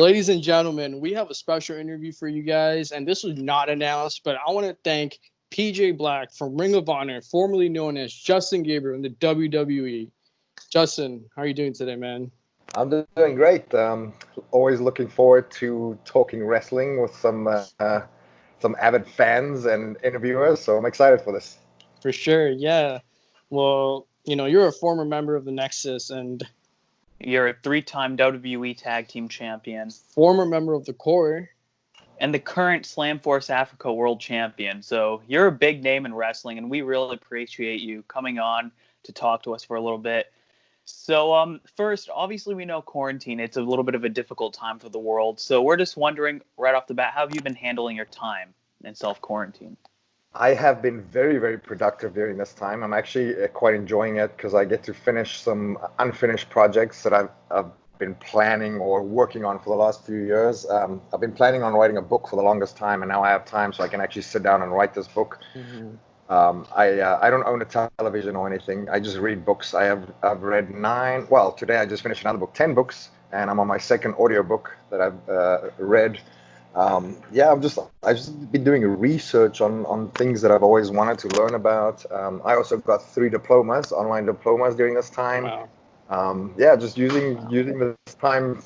Ladies and gentlemen, we have a special interview for you guys, and this was not announced, but I want to thank PJ Black from Ring of Honor, formerly known as Justin Gabriel in the WWE. Justin, how are you doing today, man? I'm doing great. Always looking forward to talking wrestling with some avid fans and interviewers, so I'm excited for this. For sure, yeah. Well, you're a former member of the Nexus and you're a 3-time WWE Tag Team Champion. Former member of the Core. And the current Slamforce Africa World Champion. So you're a big name in wrestling, and we really appreciate you coming on to talk to us for a little bit. So first, obviously we know quarantine. It's a little bit of a difficult time for the world. So we're just wondering right off the bat, how have you been handling your time in self-quarantine? I have been very, very productive during this time. I'm actually quite enjoying it because I get to finish some unfinished projects that I've been planning or working on for the last few years. I've been planning on writing a book for the longest time, and now I have time so I can actually sit down and write this book. Mm-hmm. I don't own a television or anything. I just read books. I've read 9. Well, today I just finished another book, 10 books, and I'm on my second audiobook that I've read. I've just been doing research on things that I've always wanted to learn about. I also got 3 diplomas, online diplomas during this time. Wow. Just using this time,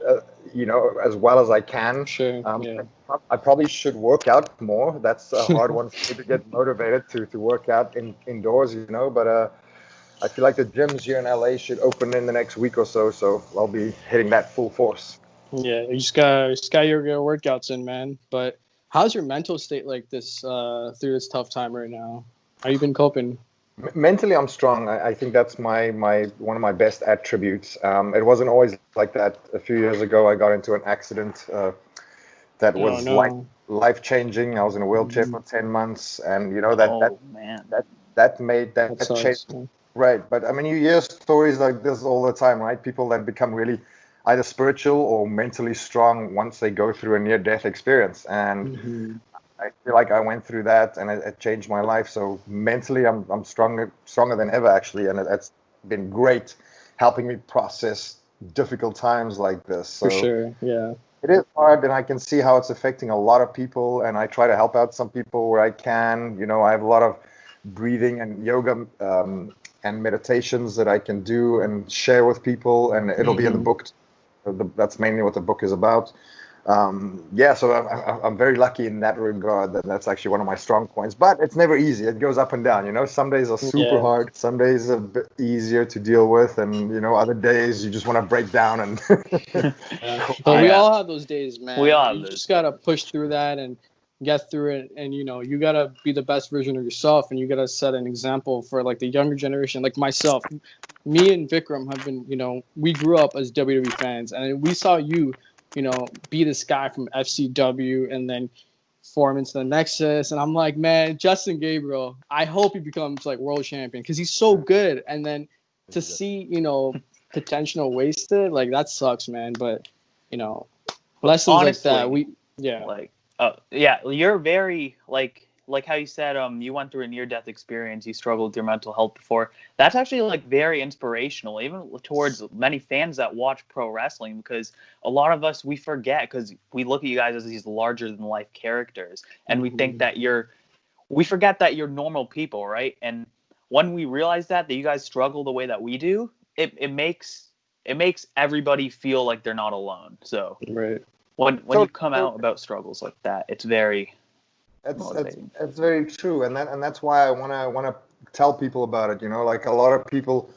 as well as I can. Sure. Yeah. I probably should work out more. That's a hard one for me to get motivated to work out indoors, but I feel like the gyms here in LA should open in the next week or so I'll be hitting that full force. Yeah, you just got your workouts in, man. But how's your mental state like this through this tough time right now? How you been coping? Mentally, I'm strong. I think that's my one of my best attributes. It wasn't always like that. A few years ago, I got into an accident that was life changing. I was in a wheelchair for 10 months, and that made that change. Right, but I mean, you hear stories like this all the time, right? People that become really either spiritual or mentally strong once they go through a near-death experience, and I feel like I went through that, and it changed my life. So mentally, I'm stronger than ever, actually, and it's been great helping me process difficult times like this. So for sure, yeah. It is hard, and I can see how it's affecting a lot of people, and I try to help out some people where I can. I have a lot of breathing and yoga and meditations that I can do and share with people, and it'll be in the book. That's mainly what the book is about. So I'm very lucky in that regard. That's actually one of my strong points. But it's never easy. It goes up and down. Some days are super hard. Some days are a bit easier to deal with, and other days you just want to break down and. But we all have those days, man. We all. You just gotta push through that and get through it, and you gotta be the best version of yourself, and you gotta set an example for like the younger generation, like myself. Me and Vikram have been, we grew up as WWE fans, and we saw you, be this guy from FCW and then form into the Nexus. And I'm like, man, Justin Gabriel, I hope he becomes like world champion because he's so good. And then to see, potential wasted, like that sucks, man. But, lessons honestly, like that, you're very like how you said, you went through a near-death experience, you struggled with your mental health before. That's actually like very inspirational, even towards many fans that watch pro wrestling, because a lot of us, we forget because we look at you guys as these larger-than-life characters, and we think that we forget that you're normal people, right? And when we realize that you guys struggle the way that we do, it makes everybody feel like they're not alone. So right. when you come out about struggles like that, it's very... It's very true, and that's why I want to tell people about it. Like a lot of people,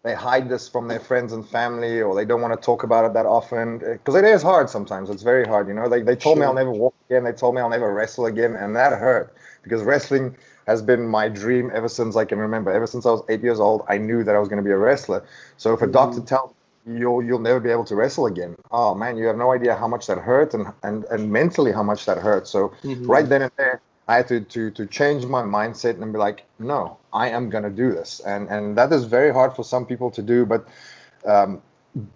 they hide this from their friends and family, or they don't want to talk about it that often because it is hard sometimes. It's very hard. They told me I'll never walk again. They told me I'll never wrestle again, and that hurt because wrestling has been my dream ever since I can remember. Ever since I was 8 years old, I knew that I was going to be a wrestler. So if a doctor tells you'll never be able to wrestle again. Oh man, you have no idea how much that hurt and mentally how much that hurt. So right then and there, I had to change my mindset and be like, no, I am gonna do this. And that is very hard for some people to do, but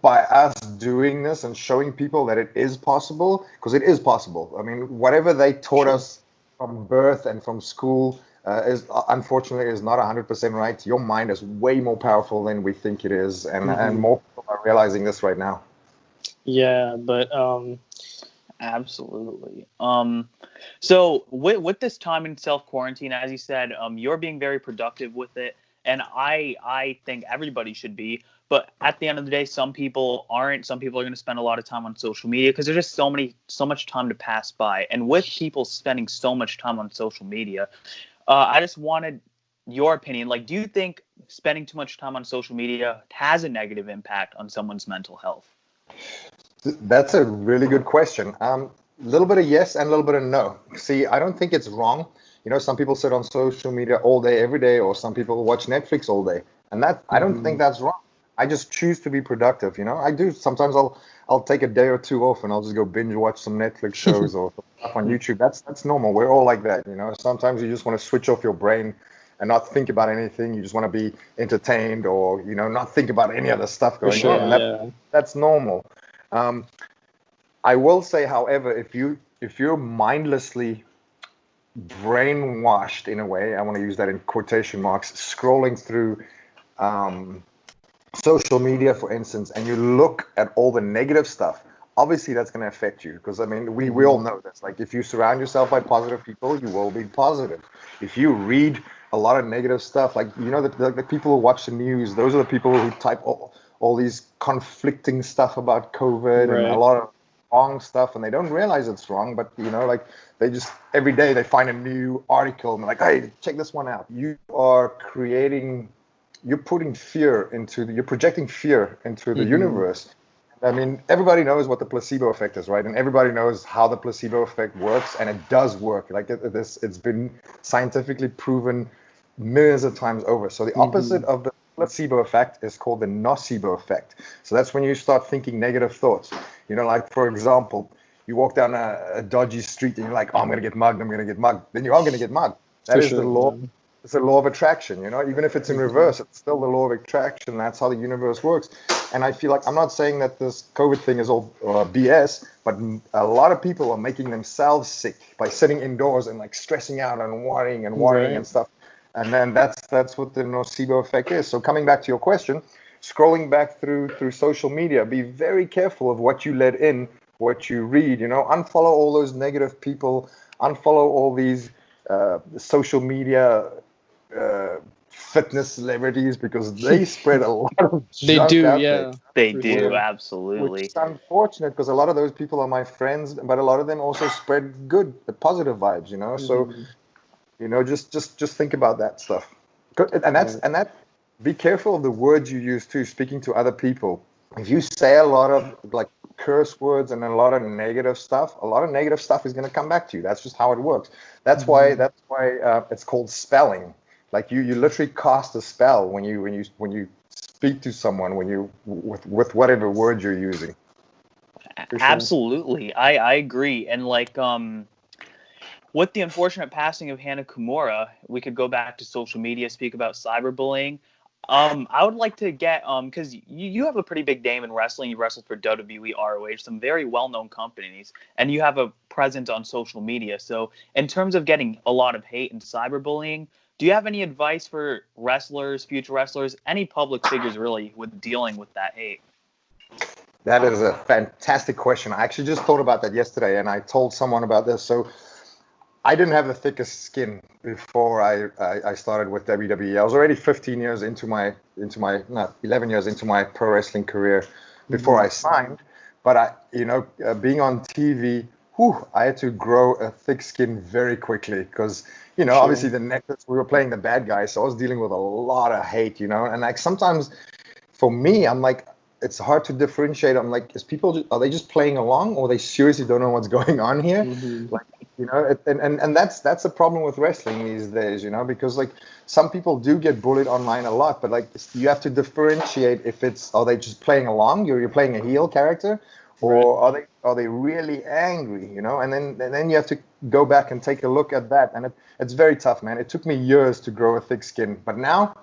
by us doing this and showing people that it is possible, because it is possible. I mean, whatever they taught us from birth and from school is unfortunately is not 100% right. Your mind is way more powerful than we think it is, and more people are realizing this right now. Yeah, but Absolutely. So with this time in self quarantine, as you said, you're being very productive with it, and I think everybody should be. But at the end of the day, some people aren't. Some people are going to spend a lot of time on social media because there's just so much time to pass by. And with people spending so much time on social media, I just wanted your opinion. Like, do you think spending too much time on social media has a negative impact on someone's mental health? That's a really good question. A little bit of yes and a little bit of no. See, I don't think it's wrong. You know, some people sit on social media all day, every day, or some people watch Netflix all day, and that I don't think that's wrong. I just choose to be productive. You know, I do. Sometimes I'll take a day or two off and I'll just go binge watch some Netflix shows or stuff on YouTube. That's normal. We're all like that. You know, sometimes you just want to switch off your brain and not think about anything. You just want to be entertained, or not think about any other stuff going on. And that's normal. I will say, however, if you're mindlessly brainwashed in a way, I want to use that in quotation marks, scrolling through social media, for instance, and you look at all the negative stuff, obviously that's going to affect you, because I mean we all know this. Like, if you surround yourself by positive people, you will be positive. If you read a lot of negative stuff, like the people who watch the news, those are the people who type all these conflicting stuff about COVID and a lot of wrong stuff, and they don't realize it's wrong, but like, they just every day they find a new article and they're like, hey, check this one out. You're projecting fear into the universe. I mean, everybody knows what the placebo effect is, right? And everybody knows how the placebo effect works, and it does work. Like, it's been scientifically proven millions of times over. So the opposite of the placebo effect is called the nocebo effect. So that's when you start thinking negative thoughts. Like, for example, you walk down a dodgy street and you're like, oh, I'm going to get mugged. Then you are going to get mugged. That is the law. It's a law of attraction, even if it's in reverse, it's still the law of attraction. That's how the universe works. And I feel like, I'm not saying that this COVID thing is all BS, but a lot of people are making themselves sick by sitting indoors and like stressing out and worrying and stuff. And then that's what the nocebo effect is. So coming back to your question, scrolling back through social media, be very careful of what you let in, what you read. Unfollow all those negative people, unfollow all these social media fitness celebrities, because they spread a lot of junk out there. They do, absolutely. Which is unfortunate, because a lot of those people are my friends, but a lot of them also spread the positive vibes. So just think about that stuff. And be careful of the words you use too, speaking to other people. If you say a lot of like curse words and a lot of negative stuff is going to come back to you. That's just how it works. That's why it's called spelling. Like, you literally cast a spell when you speak to someone, with whatever word you're using. Absolutely. I agree. And like, with the unfortunate passing of Hannah Kimura, we could go back to social media, speak about cyberbullying. I would like to get, because you have a pretty big name in wrestling. You wrestled for WWE, ROH, some very well-known companies, and you have a presence on social media. So in terms of getting a lot of hate and cyberbullying, do you have any advice for wrestlers, future wrestlers, any public figures really, with dealing with that hate? That is a fantastic question. I actually just thought about that yesterday, and I told someone about this. So I didn't have the thickest skin before I started with WWE. I was already 11 years into my pro wrestling career before I signed. But being on TV, I had to grow a thick skin very quickly, because obviously the Nexus, we were playing the bad guys, so I was dealing with a lot of hate, and like, sometimes for me, I'm like, it's hard to differentiate. I'm like, are they just playing along, or they seriously don't know what's going on here? Like, and that's the problem with wrestling these days, because like, some people do get bullied online a lot, but like, you have to differentiate if are they just playing along, you're playing a heel character, or are they really angry, and then you have to go back and take a look at that. And it's very tough, man. It took me years to grow a thick skin, but now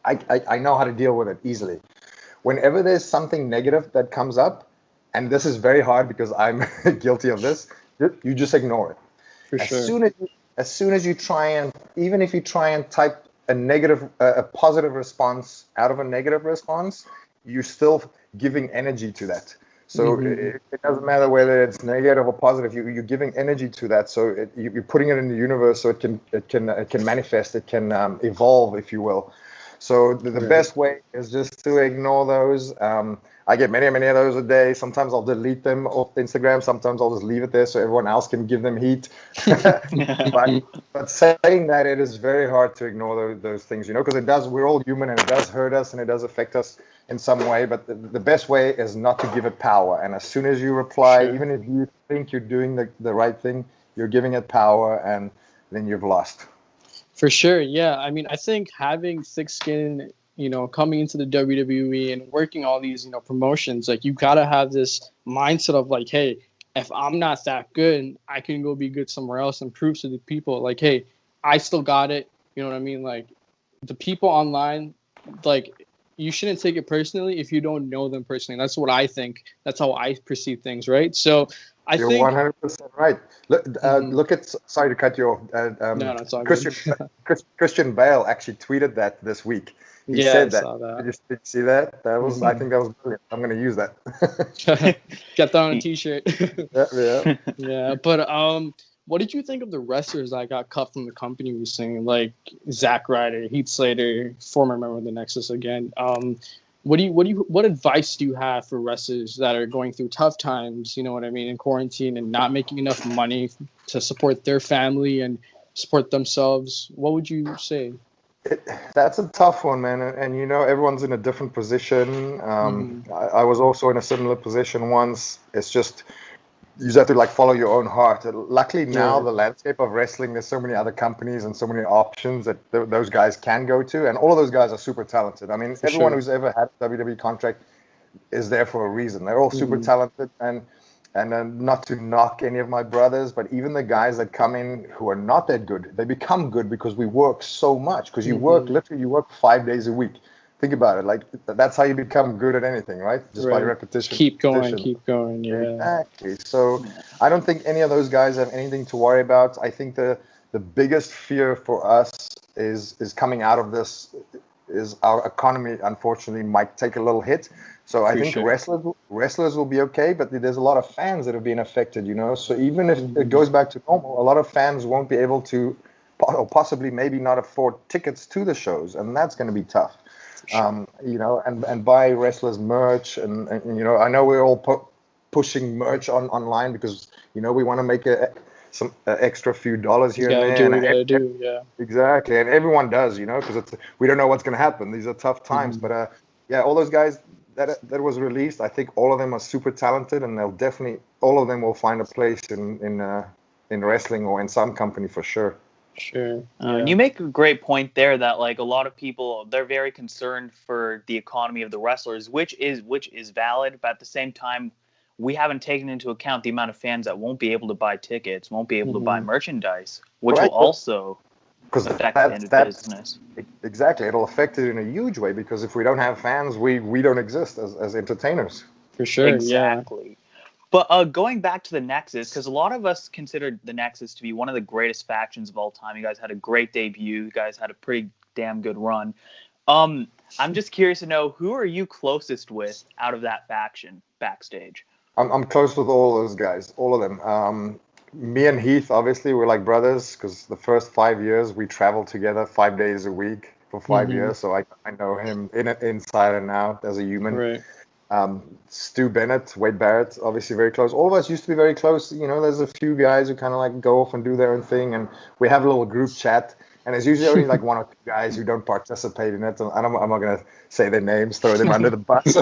I know how to deal with it easily. Whenever there's something negative that comes up, and this is very hard because I'm guilty of this, you just ignore it. As soon as you try and, even if you try and type a positive response out of a negative response, you're still giving energy to that. So it doesn't matter whether it's negative or positive. You're giving energy to that, so you're putting it in the universe, so it can manifest, it can evolve, if you will. So the best way is just to ignore those. I get many of those a day. Sometimes I'll delete them off Instagram. Sometimes I'll just leave it there so everyone else can give them heat. but saying that, it is very hard to ignore those things, because it does. We're all human, and it does hurt us, and it does affect us in some way. But the best way is not to give it power. And as soon as you reply, even if you think you're doing the right thing, you're giving it power, and then you've lost. For sure, yeah. I mean, I think having thick skin, coming into the WWE and working all these, promotions, like you gotta have this mindset of like, hey, if I'm not that good, I can go be good somewhere else and prove to the people, like, hey, I still got it. You know what I mean? Like, the people online, like, you shouldn't take it personally if you don't know them personally. That's what I think. That's how I perceive things, right? So You're 100% right. Look at, sorry to cut you off. No, it's all Christian Bale actually tweeted that this week. He said that. Saw that. Did you see that? That was, I think that was brilliant. I'm going to use that. Get that on a t-shirt. Yeah. Yeah, but what did you think of the wrestlers that got cut from the company recently, like Zack Ryder, Heath Slater, former member of the Nexus again? What advice do you have for wrestlers that are going through tough times, you know what I mean, in quarantine and not making enough money to support their family and support themselves? What would you say? That's a tough one, man. And everyone's in a different position. I was also in a similar position once. It's just, you just have to follow your own heart. Luckily now, the landscape of wrestling, there's so many other companies and so many options that those guys can go to, and all of those guys are super talented. I mean, everyone who's ever had a WWE contract is there for a reason. They're all super talented, and not to knock any of my brothers, but even the guys that come in who are not that good, they become good because we work so much. Because you work 5 days a week. Think about it. That's how you become good at anything, right? Just by repetition. Keep going. Yeah. Exactly. So I don't think any of those guys have anything to worry about. I think the biggest fear for us is coming out of this is our economy, unfortunately, might take a little hit. So I think wrestlers will be okay, but there's a lot of fans that have been affected, So even if it goes back to normal, a lot of fans won't be able to, or possibly maybe not afford tickets to the shows, and that's going to be tough. And buy wrestlers merch, and I know we're all pushing merch online because we want to make some extra few dollars here and there. Yeah. Exactly, and everyone does, because we don't know what's going to happen. These are tough times, but all those guys that was released, I think all of them are super talented, and they'll definitely, all of them will find a place in wrestling or in some company for sure. Sure. And you make a great point there that a lot of people, they're very concerned for the economy of the wrestlers, which is valid, but at the same time, we haven't taken into account the amount of fans that won't be able to buy tickets, won't be able to buy merchandise, which will also affect the business. Exactly. It'll affect it in a huge way, because if we don't have fans, we don't exist as entertainers. For sure. Exactly. But going back to the Nexus, because a lot of us considered the Nexus to be one of the greatest factions of all time. You guys had a great debut. You guys had a pretty damn good run. I'm just curious to know, who are you closest with out of that faction backstage? I'm close with all those guys, all of them. Me and Heath, obviously, we're like brothers, because the first 5 years we traveled together 5 days a week for 5 years. So I know him inside and out as a human. Right. Stu Bennett, Wade Barrett, obviously very close. All of us used to be very close. There's a few guys who kind of go off and do their own thing, and we have a little group chat. And it's usually only one or two guys who don't participate in it. And I'm not going to say their names, throw them under the bus.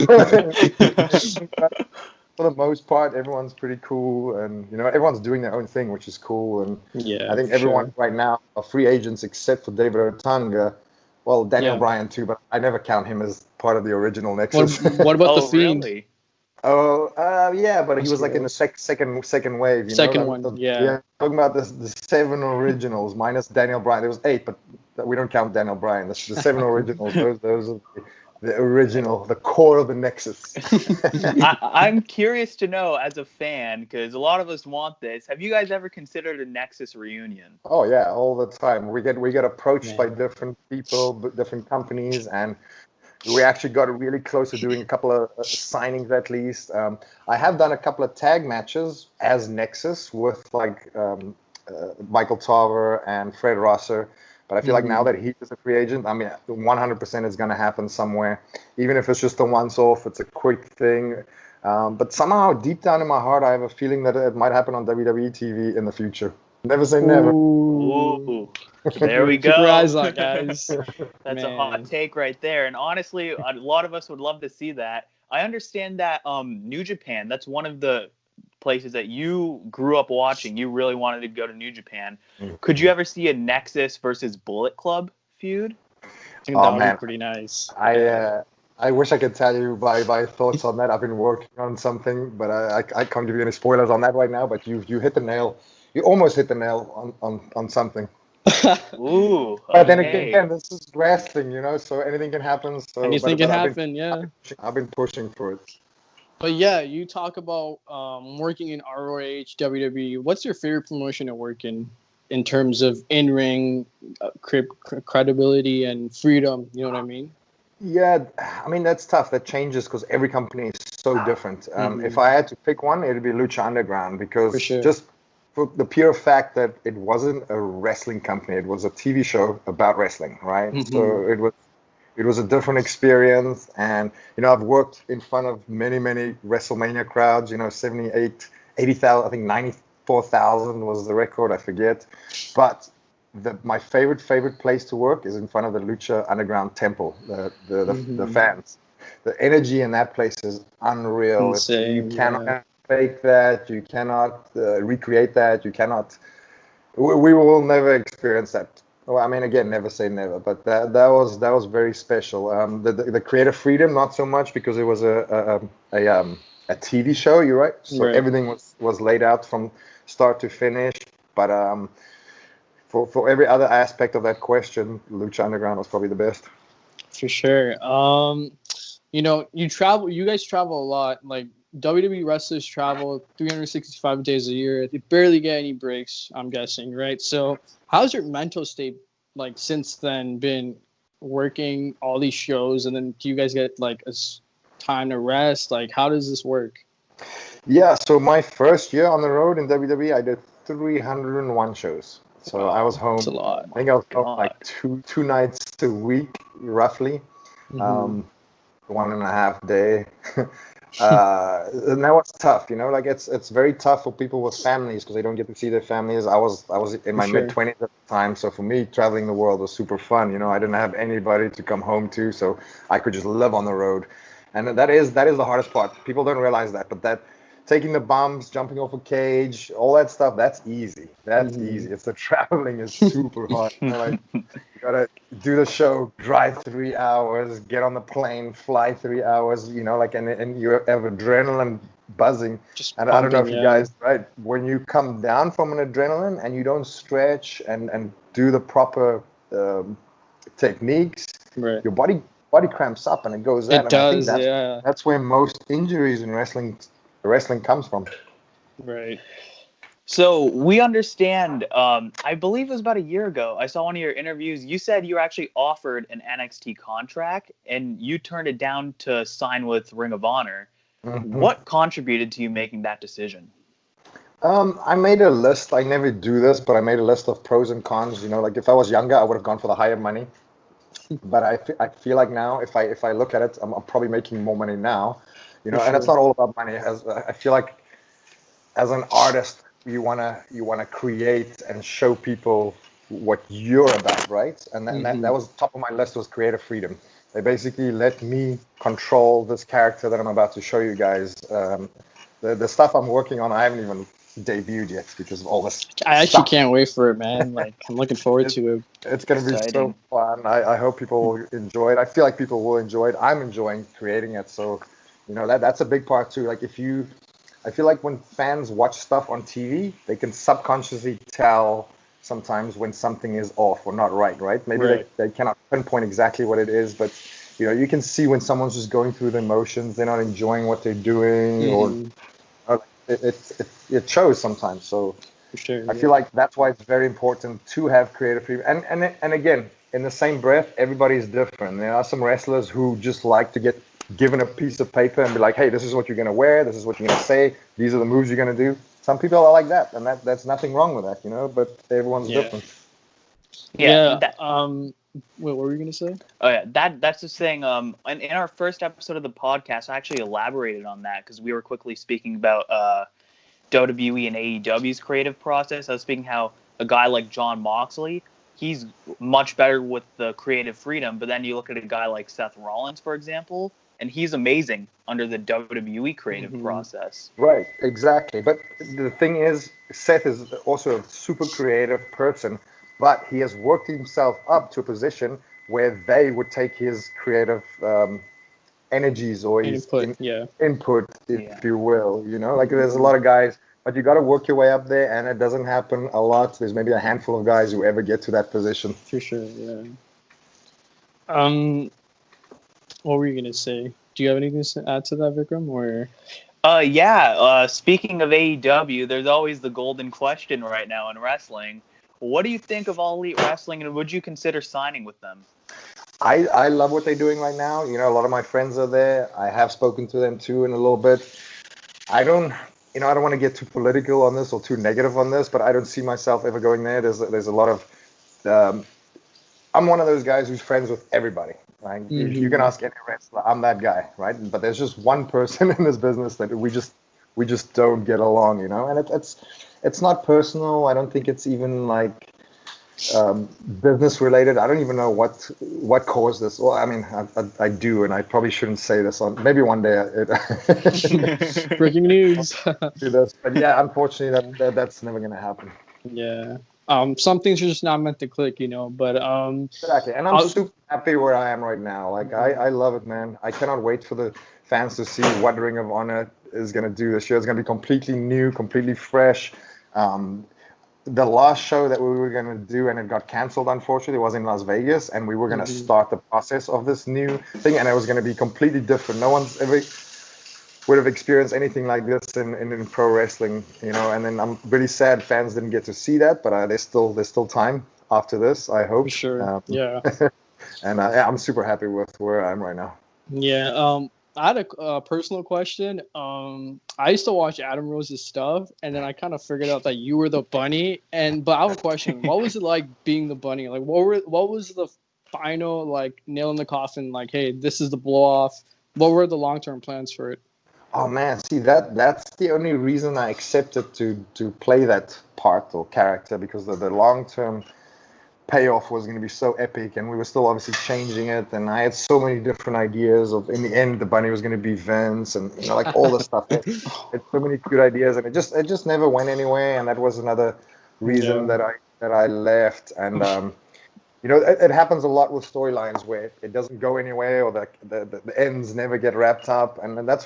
For the most part, everyone's pretty cool, and everyone's doing their own thing, which is cool. And I think everyone right now are free agents except for David Otunga. Well, Daniel Bryan too, but I never count him as part of the original Nexus. What about the Fiend? Really? Oh, but he was in the second wave. Second one. Talking about the 7 originals minus Daniel Bryan. There was 8, but we don't count Daniel Bryan. That's the 7 originals. Those are the original, the core of the Nexus. I'm curious to know, as a fan, because a lot of us want this. Have you guys ever considered a Nexus reunion? Oh yeah, all the time. We get approached by different people, different companies, and We actually got really close to doing a couple of signings at least. I have done a couple of tag matches as Nexus with like Michael Tarver and Fred Rosser. But I feel like now that he is a free agent, I mean, 100% is going to happen somewhere. Even if it's just a once-off, it's a quick thing. But somehow, deep down in my heart, I have a feeling that it might happen on WWE TV in the future. Never say never. Ooh. There we go. Keep your eyes on, guys. That's a hot take right there. And honestly, a lot of us would love to see that. I understand that New Japan, that's one of the places that you grew up watching. You really wanted to go to New Japan. Could you ever see a Nexus versus Bullet Club feud? I think that would be pretty nice. I wish I could tell you my thoughts on that. I've been working on something, but I can't give you any spoilers on that right now. But you hit the nail. You almost hit the nail on something. Ooh. But then again, this is wrestling, you know, so anything can happen. So anything can happen, yeah. I've been pushing for it. But yeah, you talk about working in ROH, WWE. What's your favorite promotion to work in terms of in-ring credibility and freedom? You know what I mean? Yeah, I mean, that's tough. That changes because every company is so different. If I had to pick one, it would be Lucha Underground because just for the pure fact that it wasn't a wrestling company. It was a TV show about wrestling, right? So it was a different experience. And, you know, I've worked in front of many, many WrestleMania crowds, you know, 78, 80,000, I think 94,000 was the record, I forget. But my favorite place to work is in front of the Lucha Underground temple, the fans. The energy in that place is unreal. Insane, you cannot fake that. You cannot recreate that. You cannot. We will never experience that. Well, I mean, again, never say never, but that was very special. The creative freedom, not so much because it was a TV show. You're right. So everything was laid out from start to finish. But for every other aspect of that question, Lucha Underground was probably the best. For sure. You know, you guys travel a lot. Like WWE wrestlers travel 365 days a year. They barely get any breaks, I'm guessing, right? So how's your mental state like since then been working all these shows, and then do you guys get like a time to rest? Like, how does this work? Yeah, so my first year on the road in WWE, I did 301 shows. So I was home. That's a lot. I think I was home like two nights a week, roughly. 1.5 day. And that was tough, you know, like it's very tough for people with families because they don't get to see their families. I was in my mid-20s at the time, so for me traveling the world was super fun. You know, I didn't have anybody to come home to, so I could just live on the road, and that is the hardest part. People don't realize that, but that taking the bumps, jumping off a cage, all that stuff, that's easy. That's easy. It's the traveling is super hard. You know, like, you gotta do the show, drive 3 hours, get on the plane, fly 3 hours, you know, like, and you have adrenaline buzzing. And I don't know if you guys, right, when you come down from an adrenaline and you don't stretch and do the proper techniques, your body cramps up and it goes out. It does, I think that's where most injuries in wrestling comes from. Right. So we understand, I believe it was about a year ago, I saw one of your interviews. You said you were actually offered an NXT contract and you turned it down to sign with Ring of Honor. What contributed to you making that decision? I made a list. I never do this, but I made a list of pros and cons. You know, like if I was younger, I would have gone for the higher money. But I feel like now, if I look at it, I'm probably making more money now. You know, and it's not all about money. I feel like as an artist, you wanna create and show people what you're about, right? And that was top of my list was creative freedom. They basically let me control this character that I'm about to show you guys. The stuff I'm working on, I haven't even debuted yet because of all this. I actually can't wait for it, man. Like I'm looking forward to it. It's gonna be so fun. I hope people will enjoy it. I feel like people will enjoy it. I'm enjoying creating it. So, you know, that's a big part too. Like I feel like when fans watch stuff on TV, they can subconsciously tell sometimes when something is off or not right? Maybe they cannot pinpoint exactly what it is, but you know, you can see when someone's just going through the motions, they're not enjoying what they're doing, or it shows sometimes. So for sure, I feel like that's why it's very important to have creative freedom. And again, in the same breath, everybody's different. There are some wrestlers who just like to get given a piece of paper and be like, hey, this is what you're going to wear. This is what you're going to say. These are the moves you're going to do. Some people are like that, and that's nothing wrong with that, but everyone's different. Yeah. Wait, what were you gonna say? Oh yeah, that's just saying. In our first episode of the podcast, I actually elaborated on that because we were quickly speaking about WWE and AEW's creative process. I was speaking how a guy like Jon Moxley, he's much better with the creative freedom. But then you look at a guy like Seth Rollins, for example, and he's amazing under the WWE creative process. Right, exactly. But the thing is, Seth is also a super creative person. But he has worked himself up to a position where they would take his creative energies or his input, if you will. Like there's a lot of guys, but you got to work your way up there, and it doesn't happen a lot. There's maybe a handful of guys who ever get to that position. For sure, yeah. What were you gonna say? Do you have anything to add to that, Vikram? Or speaking of AEW, there's always the golden question right now in wrestling. What do you think of All Elite Wrestling, and would you consider signing with them? I love what they're doing right now. A lot of my friends are there. I have spoken to them too in a little bit. I don't want to get too political on this or too negative on this, but I don't see myself ever going there. There's a lot of I'm one of those guys who's friends with everybody. Right? Mm-hmm. You can ask any wrestler, I'm that guy, right? But there's just one person in this business that we just don't get along, and it's not personal. I don't think it's even like business related. I don't even know what caused this. Well, I mean, I do, and I probably shouldn't say this on. Maybe one day. Breaking news. Do this, but yeah, unfortunately, that's never gonna happen. Yeah. Some things are just not meant to click, But exactly, and I'm super happy where I am right now. Like I love it, man. I cannot wait for the fans to see what Ring of Honor is gonna do this year. It's gonna be completely new, completely fresh. The last show that we were going to do, and it got canceled, unfortunately, was in Las Vegas, and we were going to start the process of this new thing, and it was going to be completely different. No one's ever would have experienced anything like this in pro wrestling, and then I'm really sad fans didn't get to see that, but there's still time after this, I hope. For sure, yeah. And I'm super happy with where I am right now. Yeah, I had a personal question. I used to watch Adam Rose's stuff, and then I kind of figured out that you were the bunny. But I have a question. What was it like being the bunny? Like, what was the final nail in the coffin? Like, hey, this is the blow off. What were the long-term plans for it? Oh man, see that's the only reason I accepted to play that part or character, because the long-term payoff was going to be so epic, and we were still obviously changing it, and I had so many different ideas of, in the end, the bunny was going to be Vince, and all the stuff. It so many good ideas, and it just never went anywhere, and that was another reason that I left. And it happens a lot with storylines where it doesn't go anywhere, or the ends never get wrapped up, and that's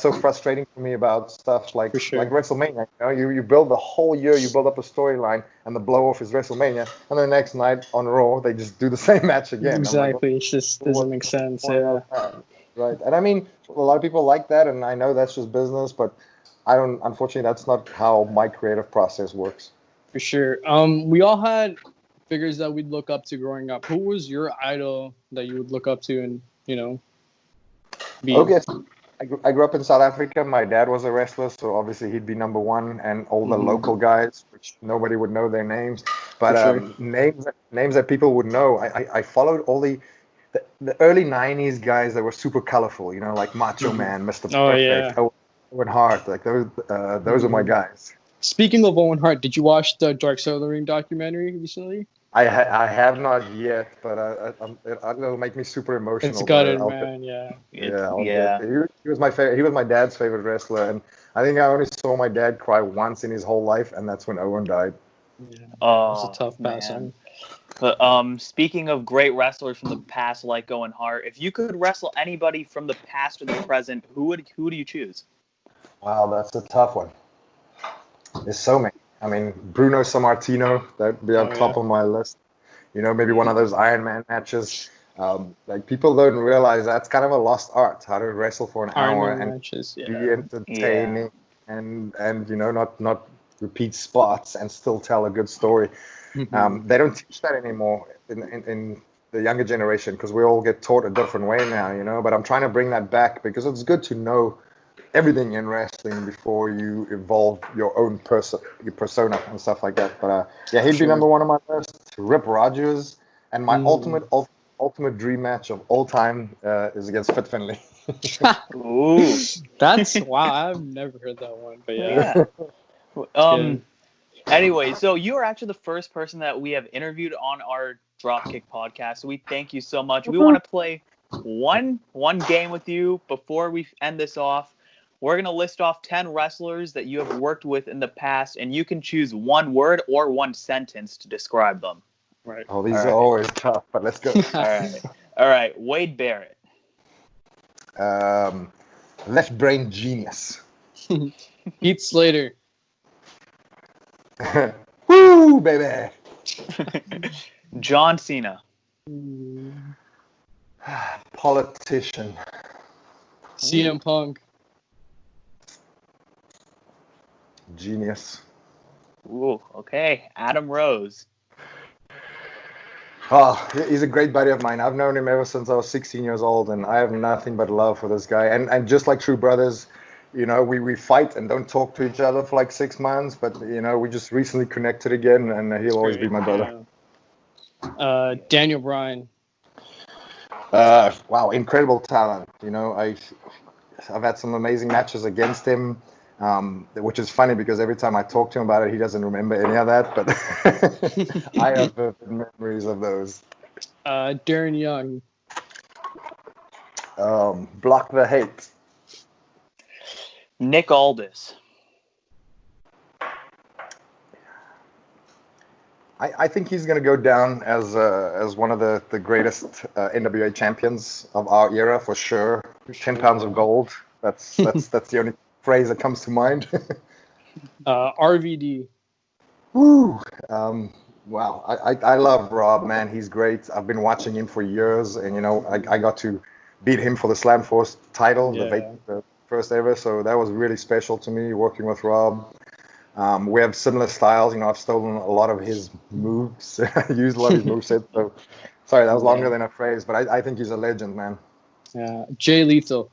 so frustrating for me about stuff like WrestleMania. You build the whole year, you build up a storyline, and the blow off is WrestleMania, and the next night on Raw they just do the same match again. Exactly, it just doesn't make sense. Yeah, right. And I mean, a lot of people like that, and I know that's just business, but I don't. Unfortunately, that's not how my creative process works. For sure. We all had figures that we'd look up to growing up. Who was your idol that you would look up to and, be? Okay, I grew up in South Africa. My dad was a wrestler, so obviously he'd be number one, and all the local guys, which nobody would know their names. But names that people would know. I followed all the early 90s guys that were super colorful, like Macho Man, Mr. Perfect, Owen Hart. Like those are my guys. Speaking of Owen Hart, did you watch the Dark Side of the Ring documentary recently? I have not yet, but it'll make me super emotional. It's gutted, man. Yeah. He was my favorite. He was my dad's favorite wrestler, and I think I only saw my dad cry once in his whole life, and that's when Owen died. Yeah. Oh, it's a tough passing. But speaking of great wrestlers from the past, like Owen Hart, if you could wrestle anybody from the past or the present, who do you choose? Wow, that's a tough one. There's so many. I mean, Bruno Sammartino, that'd be on top of my list. Maybe one of those Iron Man matches. People don't realize that's kind of a lost art, how to wrestle for an hour and be entertaining and not repeat spots and still tell a good story. They don't teach that anymore in the younger generation because we all get taught a different way now, you know. But I'm trying to bring that back because it's good to know everything in wrestling before you evolve your own your persona and stuff like that. But yeah, he'd be number one on my list. Rip Rogers, and my ultimate dream match of all time is against Fit Finlay. Ooh, that's wow! I've never heard that one, but yeah. Anyway, so you are actually the first person that we have interviewed on our DropKick podcast. So we thank you so much. We want to play one game with you before we end this off. We're going to list off 10 wrestlers that you have worked with in the past, and you can choose one word or one sentence to describe them. Right. Oh, these are always tough, but let's go. All right. Wade Barrett. Left brain genius. Heath Slater. Woo, baby. John Cena. Politician. CM Punk. Genius. Ooh, okay. Adam Rose. Oh, he's a great buddy of mine. I've known him ever since I was 16 years old, and I have nothing but love for this guy. And just like true brothers, you know, we fight and don't talk to each other for like 6 months, but, you know, we just recently connected again, and he'll always be my brother. Daniel Bryan. Wow, incredible talent. You know, I've had some amazing matches against him. Which is funny because every time I talk to him about it, he doesn't remember any of that. But I have vivid memories of those. Darren Young. Block the hate. Nick Aldis. I think he's going to go down as one of the greatest NWA champions of our era for sure. 10 pounds of gold. That's the only phrase that comes to mind. RVD. Woo! Wow, I love Rob, man. He's great. I've been watching him for years, and you know, I got to beat him for the Slam Force title, the first ever. So that was really special to me working with Rob. We have similar styles. You know, I've stolen a lot of his moves, used a lot of his movesets. So sorry, that was longer than a phrase, but I think he's a legend, man. Yeah, Jay Lethal.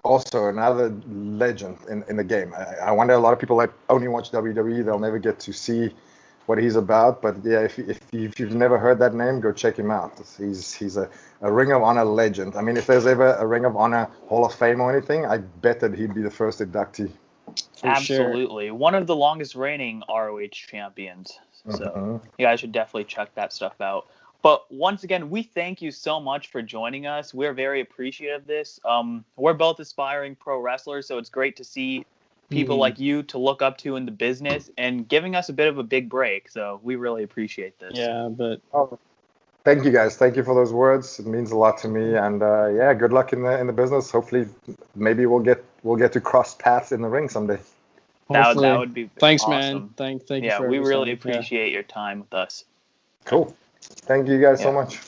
Also another legend in the game. I wonder, a lot of people that only watch WWE, they'll never get to see what he's about. But yeah, if you've never heard that name, go check him out. He's a Ring of Honor legend. I mean, if there's ever a Ring of Honor Hall of Fame or anything, I bet that he'd be the first inductee. Absolutely. Sure. One of the longest reigning ROH champions. So you guys should definitely check that stuff out. But once again, we thank you so much for joining us. We're very appreciative of this. We're both aspiring pro wrestlers, so it's great to see people like you to look up to in the business and giving us a bit of a big break. So we really appreciate this. Yeah, but thank you guys. Thank you for those words. It means a lot to me. And yeah, good luck in the business. Hopefully, maybe we'll get to cross paths in the ring someday. That would be thanks, awesome. man. Thank you. Yeah, we really appreciate your time with us. Cool. Thank you guys so much.